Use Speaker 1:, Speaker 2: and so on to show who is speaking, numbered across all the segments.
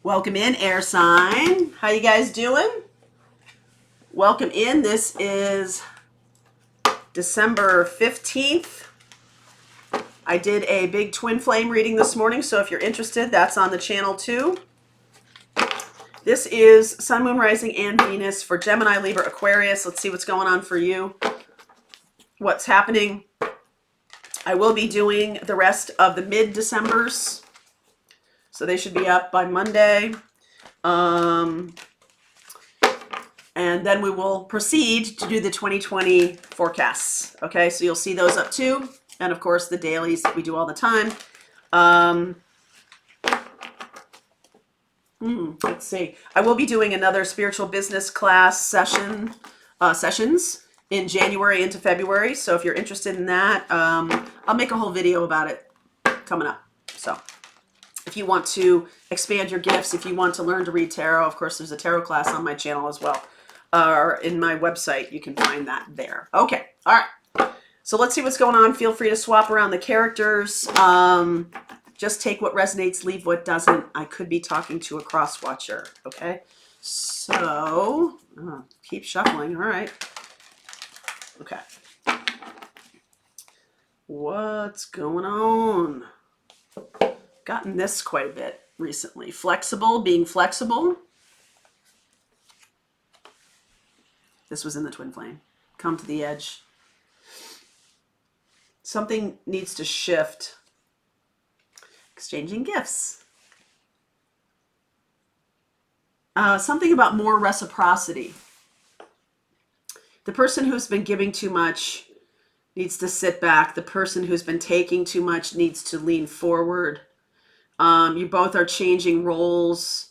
Speaker 1: Welcome in, air sign. How you guys doing? Welcome in. This is December 15th. I did a big twin flame reading this morning, so if you're interested, that's on the channel too. This is Sun, Moon, Rising, and Venus for Gemini, Libra, Aquarius. Let's see what's going on for you. What's happening. I will be doing the rest of the mid-Decembers. So they should be up by Monday. And then we will proceed to do the 2020 forecasts. Okay, so you'll see those up too. And of course, the dailies that we do all the time. Let's see. I will be doing another spiritual business class sessions in January into February. So if you're interested in that, I'll make a whole video about it coming up. So if you want to expand your gifts, if you want to learn to read tarot, of course, there's a tarot class on my channel as well. Or in my website, you can find that there. Okay, all right. So let's see what's going on. Feel free to swap around the characters. Just take what resonates, leave what doesn't. I could be talking to a cross watcher, okay? So, keep shuffling, all right. Okay. What's going on? Gotten this quite a bit recently. Flexible, being flexible. This was in the twin flame. Come to the edge. Something needs to shift. Exchanging gifts. Something about more reciprocity. The person who's been giving too much needs to sit back. The person who's been taking too much needs to lean forward. You both are changing roles.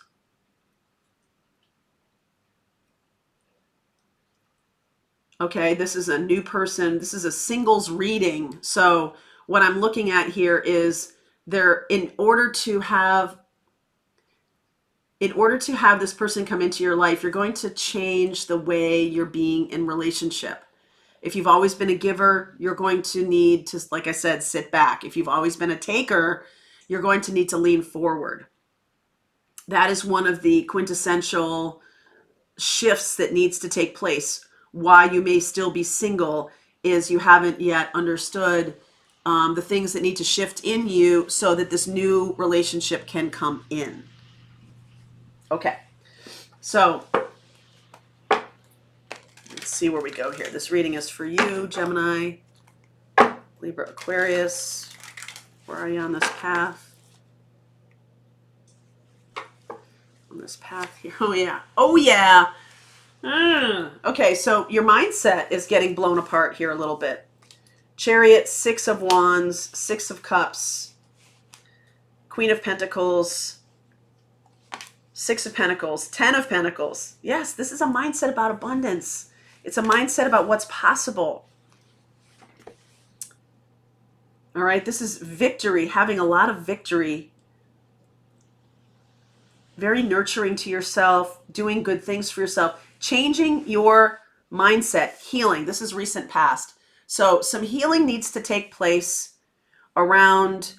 Speaker 1: Okay, this is a new person. This is a singles reading. So what I'm looking at here is in order to have this person come into your life, you're going to change the way you're being in relationship. If you've always been a giver, you're going to need to, like I said, sit back. If you've always been a taker, you're going to need to lean forward. That is one of the quintessential shifts that needs to take place. Why you may still be single is you haven't yet understood the things that need to shift in you so that this new relationship can come in. Okay, so let's see where we go here. This reading is for you, Gemini, Libra, Aquarius. Where are you on this path? On this path here. Oh, yeah. Oh, yeah. Okay, so your mindset is getting blown apart here a little bit. Chariot, Six of Wands, Six of Cups, Queen of Pentacles, Six of Pentacles, Ten of Pentacles. Yes, this is a mindset about abundance. It's a mindset about what's possible. All right, this is victory, having a lot of victory. Very nurturing to yourself, doing good things for yourself, changing your mindset, healing. This is recent past. So some healing needs to take place around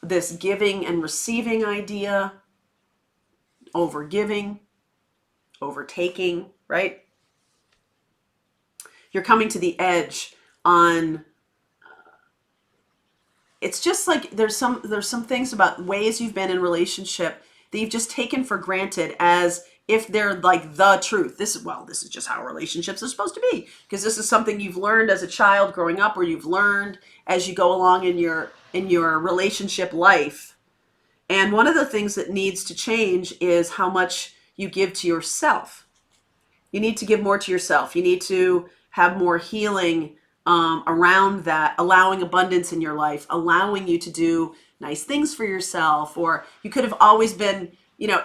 Speaker 1: this giving and receiving idea, overgiving, overtaking, right? You're coming to the edge on... It's just like there's some things about ways you've been in relationship that you've just taken for granted as if they're like the truth. This is just how relationships are supposed to be, because this is something you've learned as a child growing up, or you've learned as you go along in your relationship life. And one of the things that needs to change is how much you give to yourself. You need to give more to yourself. You need to have more healing around that, allowing abundance in your life, allowing you to do nice things for yourself. Or you could have always been,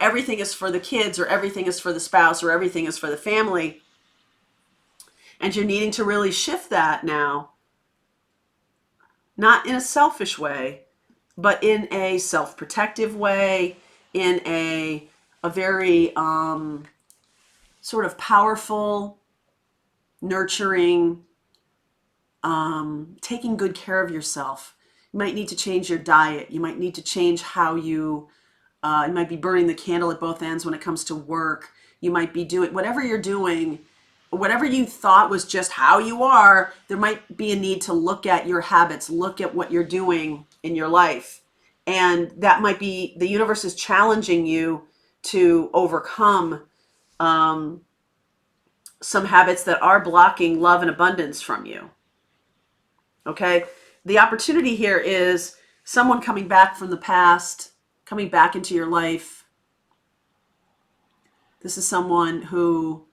Speaker 1: everything is for the kids, or everything is for the spouse, or everything is for the family. And you're needing to really shift that now, not in a selfish way, but in a self-protective way, in a very sort of powerful, nurturing, taking good care of yourself. You might need to change your diet. You might need to change how you You might be burning the candle at both ends when it comes to work. You might be doing whatever you're doing, whatever you thought was just how you are. There might be a need to look at your habits, look at what you're doing in your life. And that might be the universe is challenging you to overcome some habits that are blocking love and abundance from you. Okay? The opportunity here is someone coming back from the past, coming back into your life. This is someone who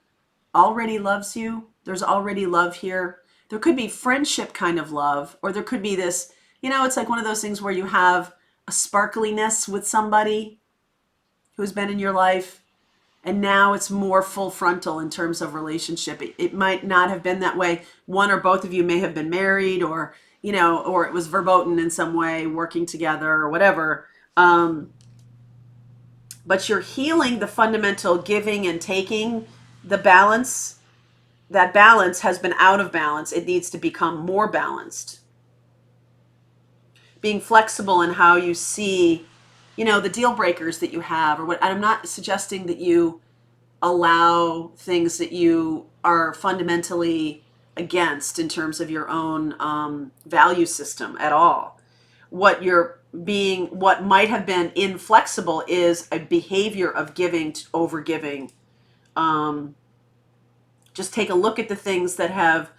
Speaker 1: already loves you. There's already love here. There could be friendship kind of love, or there could be this, it's like one of those things where you have a sparkliness with somebody who's been in your life, and now it's more full frontal in terms of relationship. It might not have been that way. One or both of you may have been married, or or it was verboten in some way, working together or whatever. But you're healing the fundamental giving and taking, the balance. That balance has been out of balance. It needs to become more balanced. Being flexible in how you see, the deal breakers that you have, or what. And I'm not suggesting that you allow things that you are fundamentally against in terms of your own value system at all. What might have been inflexible is a behavior of giving to over giving. Just take a look at the things that have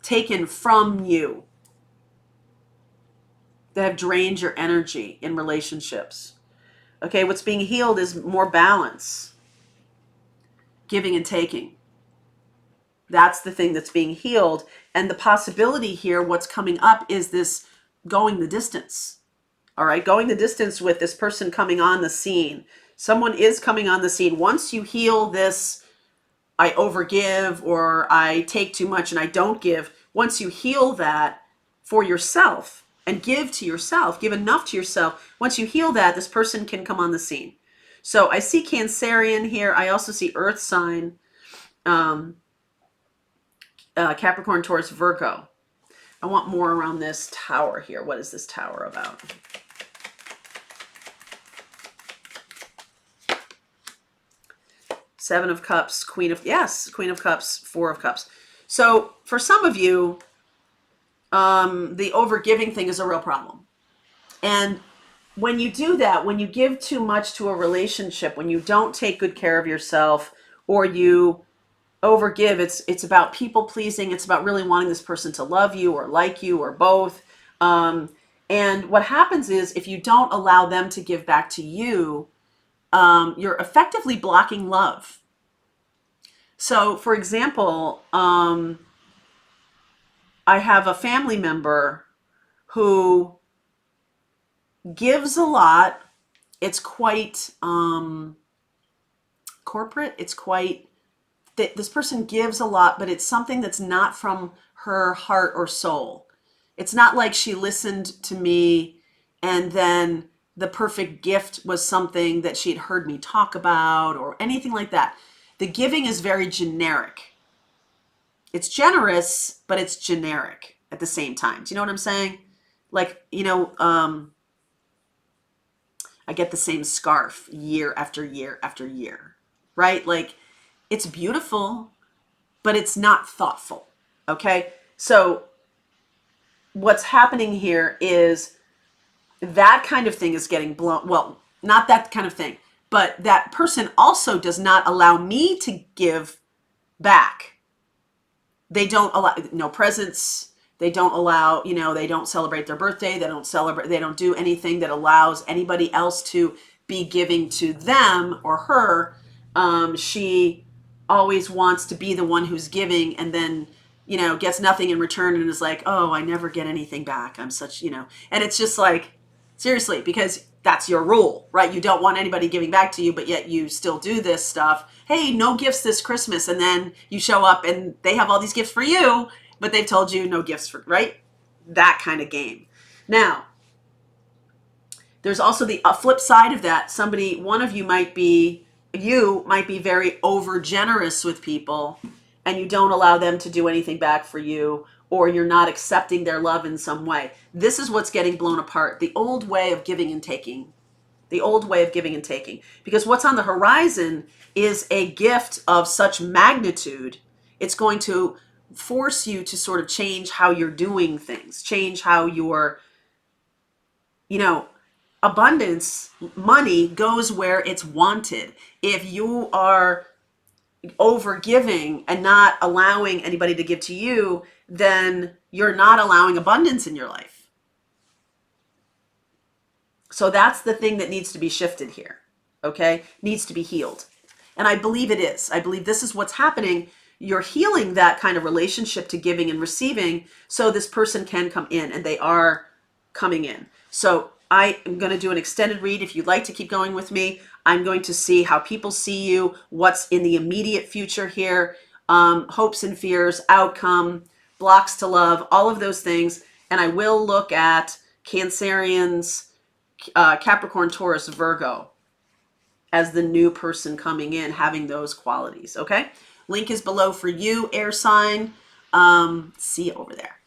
Speaker 1: taken from you, that have drained your energy in relationships. Okay, what's being healed is more balance, giving and taking. That's the thing that's being healed. And the possibility here, what's coming up is this going the distance. All right, going the distance with this person coming on the scene. Someone is coming on the scene. Once you heal this, I overgive, or I take too much and I don't give. Once you heal that for yourself and give to yourself, give enough to yourself, once you heal that, this person can come on the scene. So I see Cancerian here. I also see Earth sign, Capricorn, Taurus, Virgo. I want more around this tower here. What is this tower about? Seven of Cups, Queen of Cups, Four of Cups. So for some of you, the overgiving thing is a real problem. And when you do that, when you give too much to a relationship, when you don't take good care of yourself, or you overgive, it's about people pleasing. It's about really wanting this person to love you or like you or both. And what happens is, if you don't allow them to give back to you, you're effectively blocking love. So, for example, I have a family member who gives a lot. It's quite corporate. It's quite, this person gives a lot, but it's something that's not from her heart or soul. It's not like she listened to me and then the perfect gift was something that she had heard me talk about or anything like that. The giving is very generic. It's generous, but it's generic at the same time. Do you know what I'm saying? Like, I get the same scarf year after year after year, right? Like, it's beautiful, but it's not thoughtful. Okay. So what's happening here is that kind of thing is getting blown. Well, not that kind of thing, but that person also does not allow me to give back. They don't allow, no presents. They don't allow, they don't celebrate their birthday. They don't do anything that allows anybody else to be giving to them or her. She always wants to be the one who's giving, and then, gets nothing in return and is like, oh, I never get anything back. I'm such, and it's just like, seriously, because that's your rule, right? You don't want anybody giving back to you, but yet you still do this stuff. Hey, no gifts this Christmas. And then you show up and they have all these gifts for you, but they've told you no gifts for, right? That kind of game. Now, there's also the flip side of that. One of you might be very over generous with people, and you don't allow them to do anything back for you, or you're not accepting their love in some way. This is what's getting blown apart. The old way of giving and taking the old way of giving and taking. Because what's on the horizon is a gift of such magnitude, it's going to force you to sort of change how you're doing things, change how you're, you know, abundance, money goes where it's wanted. If you are over giving and not allowing anybody to give to you, then you're not allowing abundance in your life. So that's the thing that needs to be shifted here. Okay? Needs to be healed. And I believe it is. I believe this is what's happening. You're healing that kind of relationship to giving and receiving so this person can come in, and they are coming in. So I am going to do an extended read. If you'd like to keep going with me, I'm going to see how people see you, what's in the immediate future here, hopes and fears, outcome, blocks to love, all of those things. And I will look at Cancerians, Capricorn, Taurus, Virgo as the new person coming in, having those qualities. Okay? Link is below for you, air sign. See you over there.